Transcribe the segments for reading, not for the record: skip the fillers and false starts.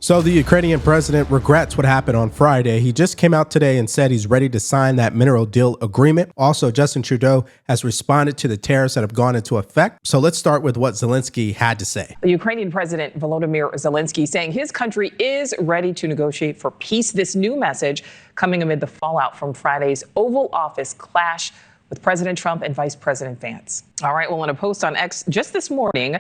So the Ukrainian president regrets what happened on Friday. He just came out today and said he's ready to sign that mineral deal agreement. Also, Justin Trudeau has responded to the tariffs that have gone into effect. So let's start with what Zelenskyy had to say. The Ukrainian President Volodymyr Zelenskyy saying his country is ready to negotiate for peace. This new message coming amid the fallout from Friday's Oval Office clash with President Trump and Vice President Vance. All right, well, in a post on X just this morning,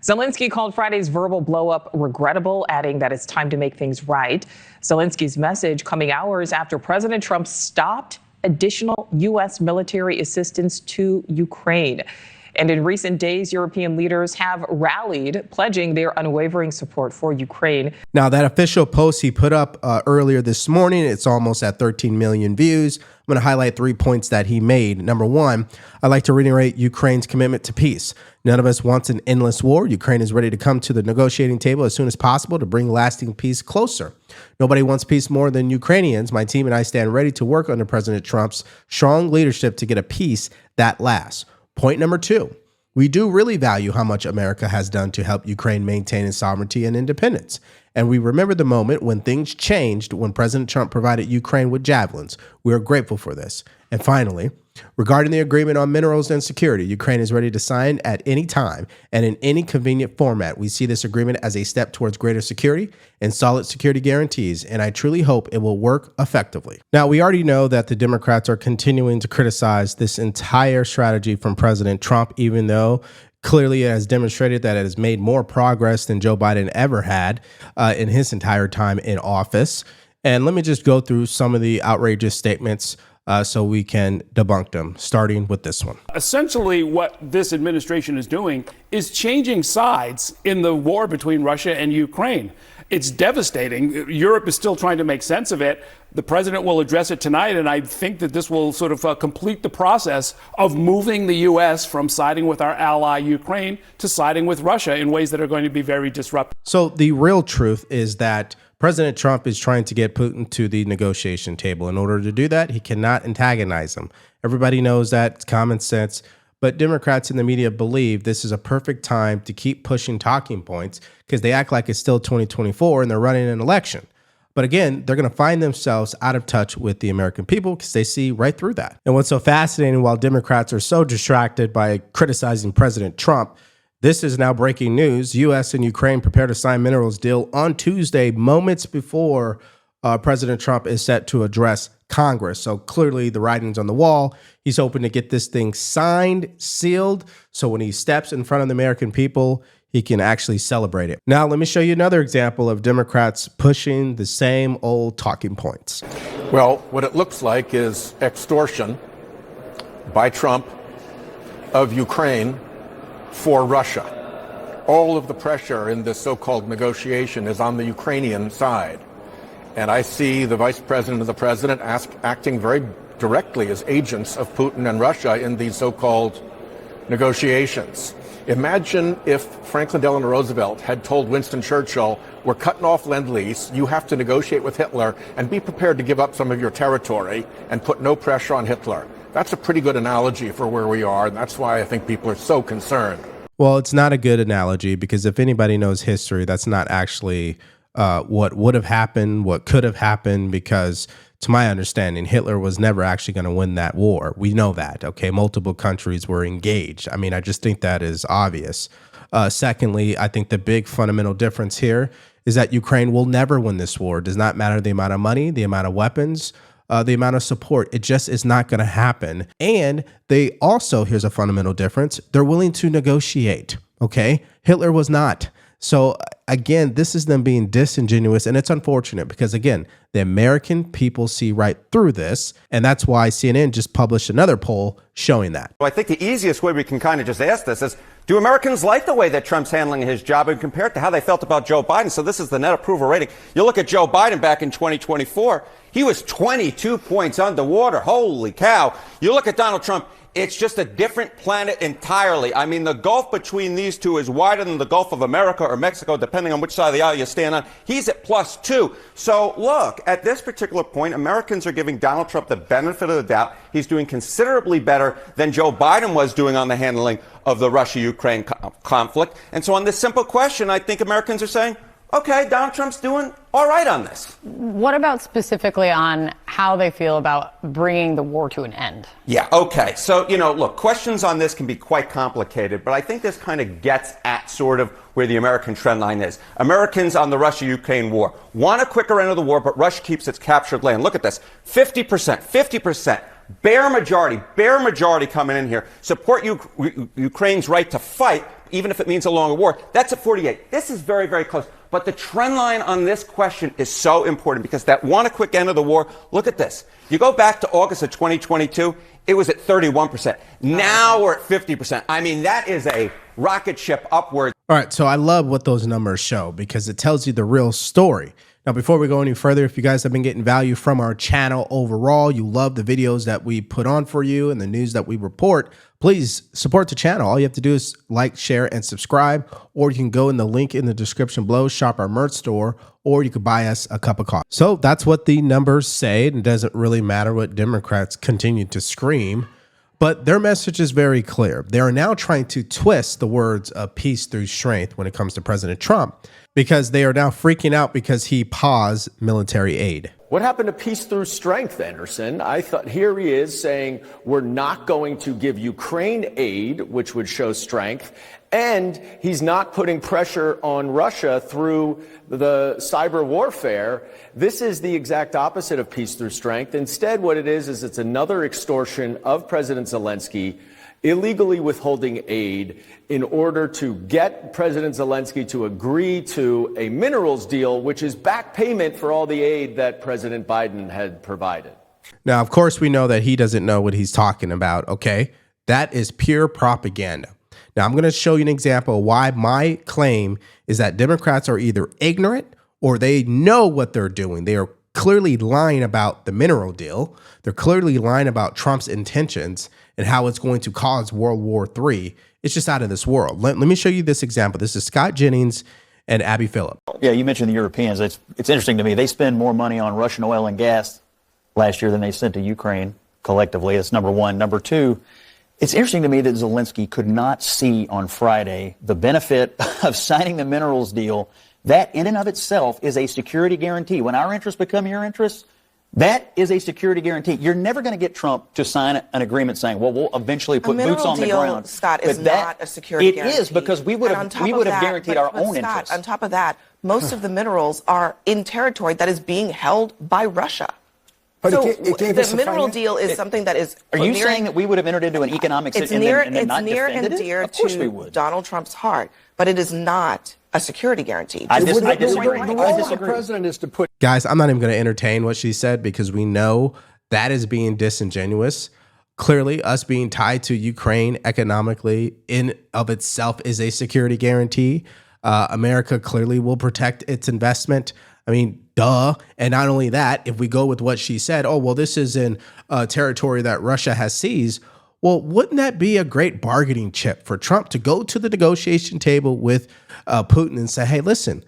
Zelenskyy called Friday's verbal blowup regrettable, adding that it's time to make things right. Zelensky's message coming hours after President Trump stopped additional U.S. military assistance to Ukraine. And in recent days, European leaders have rallied, pledging their unwavering support for Ukraine. Now, that official post he put up earlier this morning, it's almost at 13 million views. I'm going to highlight 3 points that he made. Number one, I'd like to reiterate Ukraine's commitment to peace. None of us wants an endless war. Ukraine is ready to come to the negotiating table as soon as possible to bring lasting peace closer. Nobody wants peace more than Ukrainians. My team and I stand ready to work under President Trump's strong leadership to get a peace that lasts. Point number two, we do really value how much America has done to help Ukraine maintain its sovereignty and independence. And we remember the moment when things changed when President Trump provided Ukraine with javelins. We are grateful for this. And finally, regarding the agreement on minerals and security, Ukraine is ready to sign at any time and in any convenient format. We see this agreement as a step towards greater security and solid security guarantees, and I truly hope it will work effectively. Now, we already know that the Democrats are continuing to criticize this entire strategy from President Trump, even though clearly it has demonstrated that it has made more progress than Joe Biden ever had in his entire time in office. And let me just go through some of the outrageous statements so we can debunk them, starting with this one. Essentially, what this administration is doing is changing sides in the war between Russia and Ukraine. It's devastating. Europe is still trying to make sense of it. The president will address it tonight, and I think that this will sort of complete the process of moving the U.S. from siding with our ally Ukraine to siding with Russia in ways that are going to be very disruptive. So the real truth is that President Trump is trying to get Putin to the negotiation table. In order to do that, he cannot antagonize him. Everybody knows that. It's common sense. But Democrats in the media believe this is a perfect time to keep pushing talking points because they act like it's still 2024 and they're running an election. But again, they're going to find themselves out of touch with the American people because they see right through that. And what's so fascinating, while Democrats are so distracted by criticizing President Trump, this is now breaking news. U.S. and Ukraine prepare to sign minerals deal on Tuesday, moments before President Trump is set to address Congress. So clearly the writing's on the wall. He's hoping to get this thing signed, sealed, so when he steps in front of the American people, he can actually celebrate it. Now, let me show you another example of Democrats pushing the same old talking points. Well, what it looks like is extortion by Trump of Ukraine for Russia. All of the pressure in this so-called negotiation is on the Ukrainian side. And I see the vice president and the president acting very directly as agents of Putin and Russia in these so-called negotiations. Imagine if Franklin Delano Roosevelt had told Winston Churchill, we're cutting off Lend-Lease, you have to negotiate with Hitler and be prepared to give up some of your territory and put no pressure on Hitler. That's a pretty good analogy for where we are, and that's why I think people are so concerned. Well, it's not a good analogy because if anybody knows history, that's not actually what would have happened, what could have happened, because to my understanding, Hitler was never actually going to win that war. We know that, okay? Multiple countries were engaged. I mean, I just think that is obvious. Secondly, I think the big fundamental difference here is that Ukraine will never win this war. It does not matter the amount of money, the amount of weapons, the amount of support. It just is not going to happen. And they also, here's a fundamental difference, they're willing to negotiate, okay? Hitler was not. So again, this is them being disingenuous, and it's unfortunate because, again, the American people see right through this, and that's why CNN just published another poll showing that. Well, I think the easiest way we can kind of just ask this is, do Americans like the way that Trump's handling his job and compare it to how they felt about Joe Biden? So this is the net approval rating. You look at Joe Biden back in 2024, he was 22 points underwater. Holy cow. You look at Donald Trump, it's just a different planet entirely. I mean, the gulf between these two is wider than the Gulf of America or Mexico, depending on which side of the aisle you stand on. He's at +2. So look, at this particular point, Americans are giving Donald Trump the benefit of the doubt. He's doing considerably better than Joe Biden was doing on the handling of the Russia-Ukraine conflict. And so on this simple question, I think Americans are saying, Okay, Donald Trump's doing all right on this. What about specifically on how they feel about bringing the war to an end? Yeah, okay. So, look, questions on this can be quite complicated, but I think this kind of gets at sort of where the American trend line is. Americans on the Russia-Ukraine war want a quicker end of the war, but Russia keeps its captured land. Look at this. 50%. Bare majority coming in here. Support Ukraine's right to fight, even if it means a longer war. That's at 48. This is very, very close. But the trend line on this question is so important because that want a quick end of the war, look at this. You go back to August of 2022, it was at 31%. Now we're at 50%. I mean, that is a rocket ship upwards. All right, so I love what those numbers show because it tells you the real story. Now, before we go any further, if you guys have been getting value from our channel overall, you love the videos that we put on for you and the news that we report, please support the channel. All you have to do is like, share, and subscribe, or you can go in the link in the description below, shop our merch store, or you could buy us a cup of coffee. So that's what the numbers say. It doesn't really matter what Democrats continue to scream, but their message is very clear. They are now trying to twist the words of peace through strength when it comes to President Trump, because they are now freaking out because he paused military aid. What happened to peace through strength, Anderson? I thought here he is saying we're not going to give Ukraine aid, which would show strength, and he's not putting pressure on Russia through the cyber warfare. This is the exact opposite of peace through strength. Instead, what it is it's another extortion of President Zelenskyy, illegally withholding aid in order to get President Zelenskyy to agree to a minerals deal, which is back payment for all the aid that President Biden had provided. Now, of course, we know that he doesn't know what he's talking about, okay? That is pure propaganda. Now, I'm going to show you an example of why my claim is that Democrats are either ignorant or they know what they're doing. They are clearly lying about the mineral deal. They're clearly lying about Trump's intentions and how it's going to cause World War III. It's just out of this world. Let me show you this example. This is Scott Jennings and Abby Phillip. Yeah, you mentioned the Europeans. It's interesting to me. They spend more money on Russian oil and gas last year than they sent to Ukraine collectively. That's number one. Number two, it's interesting to me that Zelenskyy could not see on Friday the benefit of signing the minerals deal. That in and of itself is a security guarantee. When our interests become your interests, that is a security guarantee. You're never going to get Trump to sign an agreement saying, well, we'll eventually put boots on the ground. Scott, is not a security guarantee. It is, because we would have guaranteed our own interests. On top of that, most of the minerals are in territory that is being held by Russia. But so the mineral deal is something that is. Are you saying that we would have entered into an economic situation and not defended it? It's near and dear to Donald Trump's heart, but it is not a security guarantee. I disagree. The president is to put. Guys, I'm not even going to entertain what she said because we know that is being disingenuous. Clearly, us being tied to Ukraine economically in of itself is a security guarantee. America clearly will protect its investment. I mean, duh. And not only that, if we go with what she said, oh, well, this is in territory that Russia has seized. Well, wouldn't that be a great bargaining chip for Trump to go to the negotiation table with Putin and say, hey, listen,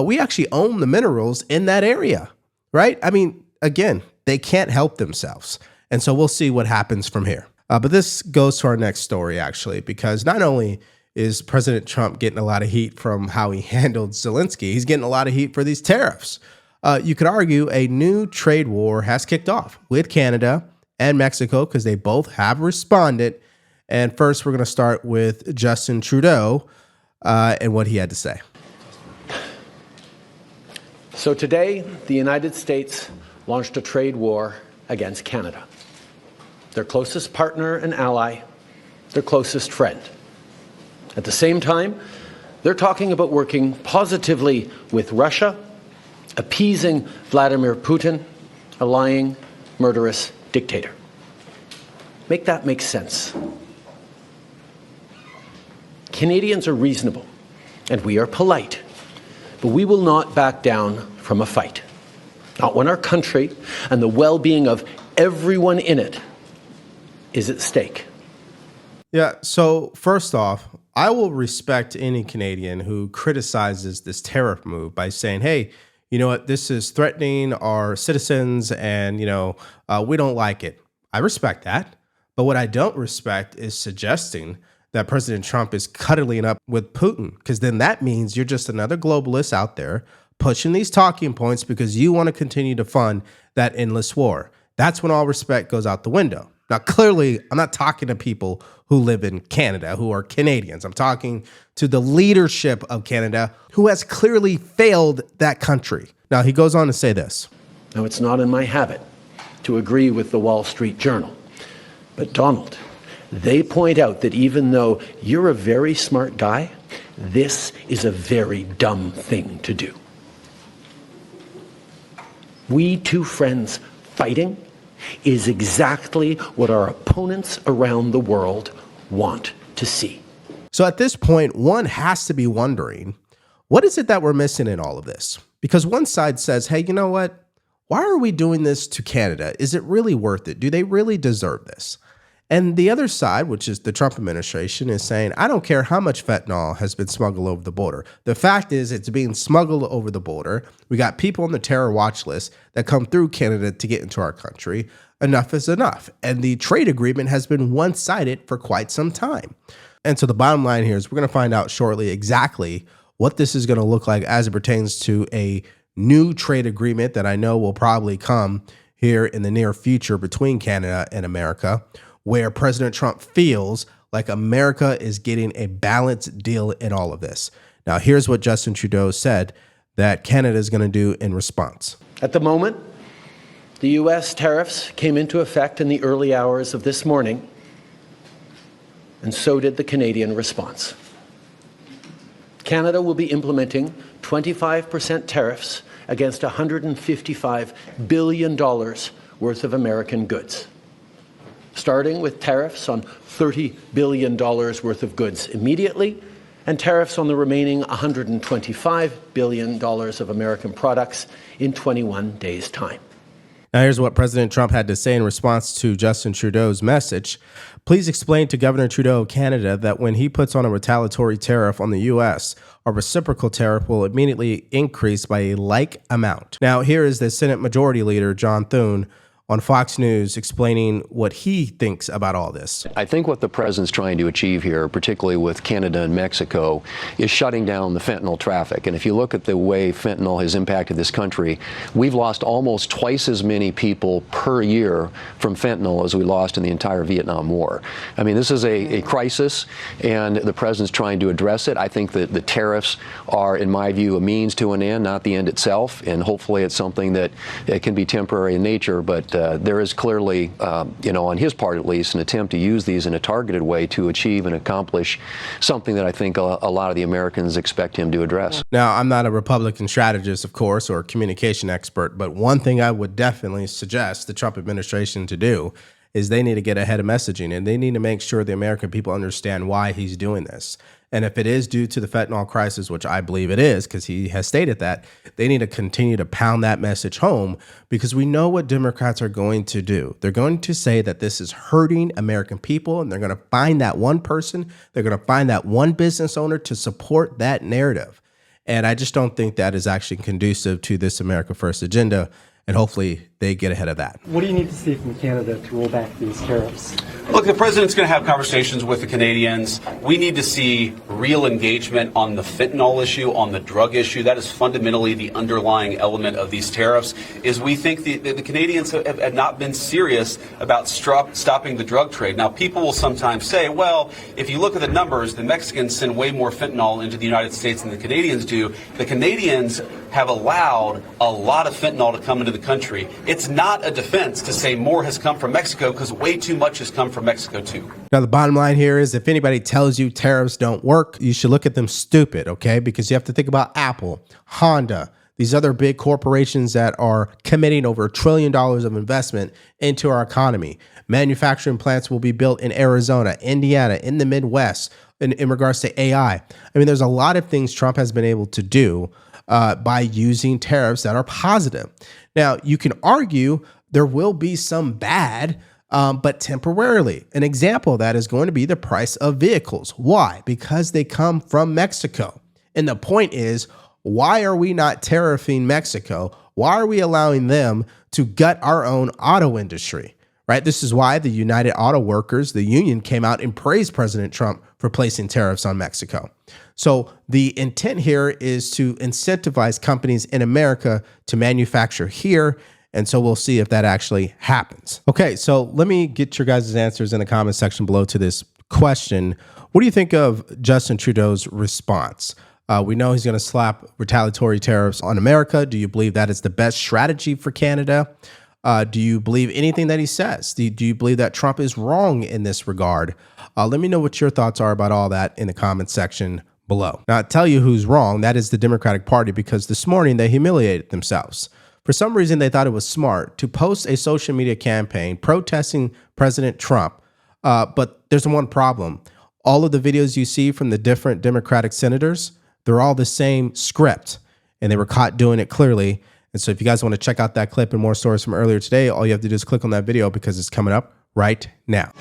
we actually own the minerals in that area, right? I mean, again, they can't help themselves. And so we'll see what happens from here. But this goes to our next story, actually, because not only is President Trump getting a lot of heat from how he handled Zelenskyy, he's getting a lot of heat for these tariffs. You could argue a new trade war has kicked off with Canada and Mexico because they both have responded. And first, we're going to start with Justin Trudeau and what he had to say. So today, the United States launched a trade war against Canada, their closest partner and ally, their closest friend. At the same time, they're talking about working positively with Russia, appeasing Vladimir Putin, a lying, murderous dictator. Make that make sense. Canadians are reasonable, and we are polite, but we will not back down from a fight. Not when our country and the well-being of everyone in it is at stake. Yeah, so first off, I will respect any Canadian who criticizes this tariff move by saying, hey, you know what, this is threatening our citizens and, we don't like it. I respect that. But what I don't respect is suggesting that President Trump is cuddling up with Putin, because then that means you're just another globalist out there pushing these talking points because you want to continue to fund that endless war. That's when all respect goes out the window. Now, clearly, I'm not talking to people who live in Canada, who are Canadians. I'm talking to the leadership of Canada, who has clearly failed that country. Now, he goes on to say this. Now, it's not in my habit to agree with the Wall Street Journal. But Donald, they point out that even though you're a very smart guy, this is a very dumb thing to do. We two friends fighting is exactly what our opponents around the world want to see. So at this point, one has to be wondering, what is it that we're missing in all of this? Because one side says, hey, you know what? Why are we doing this to Canada? Is it really worth it? Do they really deserve this? And the other side, which is the Trump administration, is saying, I don't care how much fentanyl has been smuggled over the border. The fact is it's being smuggled over the border. We got people on the terror watch list that come through Canada to get into our country. Enough is enough. And the trade agreement has been one-sided for quite some time. And so the bottom line here is we're going to find out shortly exactly what this is going to look like as it pertains to a new trade agreement that I know will probably come here in the near future between Canada and America, where President Trump feels like America is getting a balanced deal in all of this. Now, here's what Justin Trudeau said that Canada is going to do in response. At the moment, the U.S. tariffs came into effect in the early hours of this morning, and so did the Canadian response. Canada will be implementing 25% tariffs against $155 billion worth of American goods, starting with tariffs on $30 billion worth of goods immediately, and tariffs on the remaining $125 billion of American products in 21 days' time. Now, here's what President Trump had to say in response to Justin Trudeau's message. Please explain to Governor Trudeau of Canada that when he puts on a retaliatory tariff on the U.S., a reciprocal tariff will immediately increase by a like amount. Now, here is the Senate Majority Leader, John Thune, on Fox News explaining what he thinks about all this. I think what the president's trying to achieve here, particularly with Canada and Mexico, is shutting down the fentanyl traffic. And if you look at the way fentanyl has impacted this country, we've lost almost twice as many people per year from fentanyl as we lost in the entire Vietnam War. I mean, this is a crisis, and the president's trying to address it. I think that the tariffs are, in my view, a means to an end, not the end itself. And hopefully it's something that can be temporary in nature, but there is clearly, on his part at least, an attempt to use these in a targeted way to achieve and accomplish something that I think a lot of the Americans expect him to address. Now, I'm not a Republican strategist, of course, or a communication expert, but one thing I would definitely suggest the Trump administration to do is they need to get ahead of messaging, and they need to make sure the American people understand why he's doing this. And if it is due to the fentanyl crisis, which I believe it is, because he has stated that, they need to continue to pound that message home, because we know what Democrats are going to do. They're going to say that this is hurting American people, and they're going to find that one person, they're going to find that one business owner to support that narrative. And I just don't think that is actually conducive to this America First agenda. And hopefully they get ahead of that. What do you need to see from Canada to roll back these tariffs? Look, the president's going to have conversations with the Canadians. We need to see real engagement on the fentanyl issue, on the drug issue. That is fundamentally the underlying element of these tariffs, is we think the Canadians have not been serious about stopping the drug trade. Now, people will sometimes say, well, if you look at the numbers, the Mexicans send way more fentanyl into the United States than the Canadians do. The Canadians have allowed a lot of fentanyl to come into the country. It's not a defense to say more has come from Mexico, because way too much has come from Mexico too. Now, the bottom line here is if anybody tells you tariffs don't work, you should look at them stupid, okay? Because you have to think about Apple, Honda, these other big corporations that are committing over $1 trillion of investment into our economy. Manufacturing plants will be built in Arizona, Indiana, in the Midwest in regards to AI. I mean, there's a lot of things Trump has been able to do by using tariffs that are positive. Now, you can argue there will be some bad, but temporarily. An example of that is going to be the price of vehicles. Why? Because they come from Mexico. And the point is, why are we not tariffing Mexico? Why are we allowing them to gut our own auto industry? right? This is why the United Auto Workers, the union, came out and praised President Trump for placing tariffs on Mexico. So the intent here is to incentivize companies in America to manufacture here. And so we'll see if that actually happens. Okay, so let me get your guys' answers in the comment section below to this question. What do you think of Justin Trudeau's response? We know he's going to slap retaliatory tariffs on America. Do you believe that is the best strategy for Canada? Do you believe anything that he says? Do you believe that Trump is wrong in this regard? Let me know what your thoughts are about all that in the comment section below. Now, I'll tell you who's wrong. That is the Democratic Party, because this morning they humiliated themselves. For some reason, they thought it was smart to post a social media campaign protesting President Trump. But there's one problem. All of the videos you see from the different Democratic senators, they're all the same script, and they were caught doing it clearly. And so if you guys want to check out that clip and more stories from earlier today, all you have to do is click on that video because it's coming up right now.